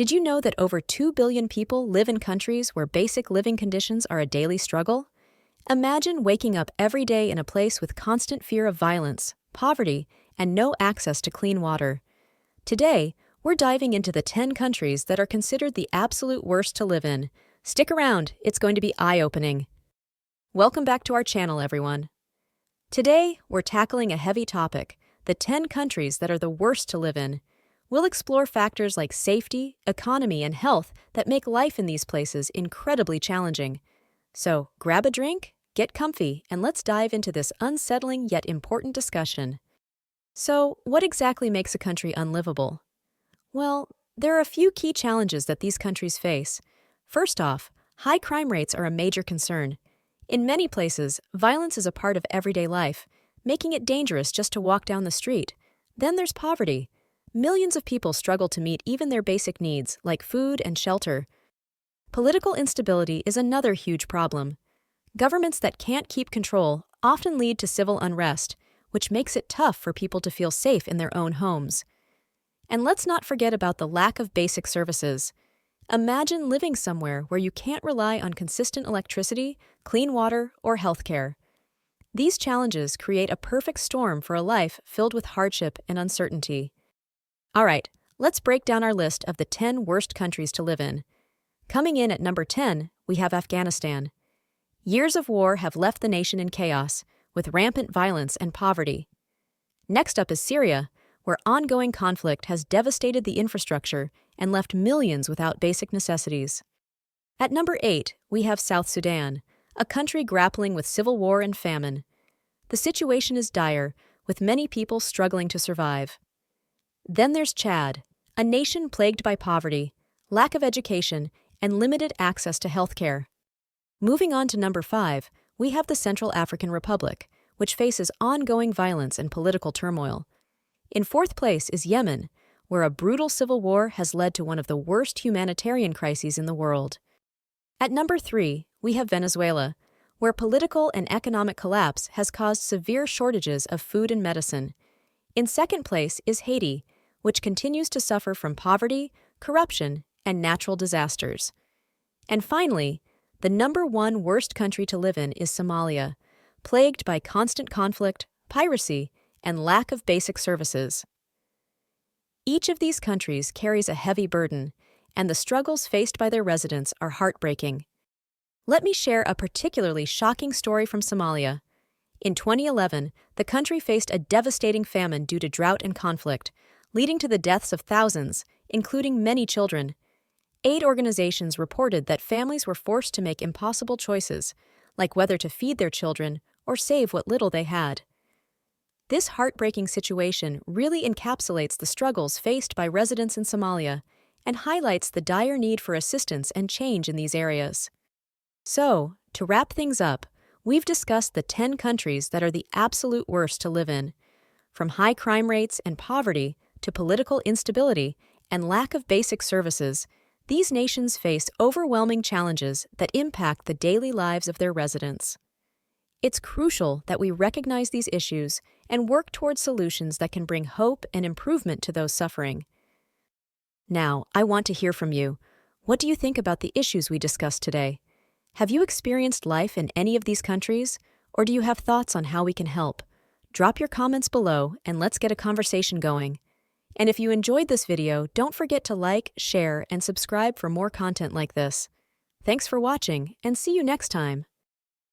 Did you know that over 2 billion people live in countries where basic living conditions are a daily struggle? Imagine waking up every day in a place with constant fear of violence, poverty, and no access to clean water. Today, we're diving into the 10 countries that are considered the absolute worst to live in. Stick around, it's going to be eye-opening. Welcome back to our channel, everyone. Today, we're tackling a heavy topic, the 10 countries that are the worst to live in. We'll explore factors like safety, economy, and health that make life in these places incredibly challenging. So, grab a drink, get comfy, and let's dive into this unsettling yet important discussion. So, what exactly makes a country unlivable? Well, there are a few key challenges that these countries face. First off, high crime rates are a major concern. In many places, violence is a part of everyday life, making it dangerous just to walk down the street. Then there's poverty. Millions of people struggle to meet even their basic needs, like food and shelter. Political instability is another huge problem. Governments that can't keep control often lead to civil unrest, which makes it tough for people to feel safe in their own homes. And let's not forget about the lack of basic services. Imagine living somewhere where you can't rely on consistent electricity, clean water, or healthcare. These challenges create a perfect storm for a life filled with hardship and uncertainty. All right, let's break down our list of the 10 worst countries to live in. Coming in at number 10, we have Afghanistan. Years of war have left the nation in chaos, with rampant violence and poverty. Next up is Syria, where ongoing conflict has devastated the infrastructure and left millions without basic necessities. At number 8, we have South Sudan, a country grappling with civil war and famine. The situation is dire, with many people struggling to survive. Then there's Chad, a nation plagued by poverty, lack of education, and limited access to healthcare. Moving on to number 5, we have the Central African Republic, which faces ongoing violence and political turmoil. In fourth place is Yemen, where a brutal civil war has led to one of the worst humanitarian crises in the world. At number 3, we have Venezuela, where political and economic collapse has caused severe shortages of food and medicine. In second place is Haiti, which continues to suffer from poverty, corruption, and natural disasters. And finally, the number 1 worst country to live in is Somalia, plagued by constant conflict, piracy, and lack of basic services. Each of these countries carries a heavy burden, and the struggles faced by their residents are heartbreaking. Let me share a particularly shocking story from Somalia. In 2011, the country faced a devastating famine due to drought and conflict, leading to the deaths of thousands, including many children. Aid organizations reported that families were forced to make impossible choices, like whether to feed their children or save what little they had. This heartbreaking situation really encapsulates the struggles faced by residents in Somalia and highlights the dire need for assistance and change in these areas. So, to wrap things up, we've discussed the 10 countries that are the absolute worst to live in. From high crime rates and poverty to political instability and lack of basic services, these nations face overwhelming challenges that impact the daily lives of their residents. It's crucial that we recognize these issues and work towards solutions that can bring hope and improvement to those suffering. Now, I want to hear from you. What do you think about the issues we discussed today? Have you experienced life in any of these countries, or do you have thoughts on how we can help? Drop your comments below and let's get a conversation going. And if you enjoyed this video, don't forget to like, share, and subscribe for more content like this. Thanks for watching, and see you next time.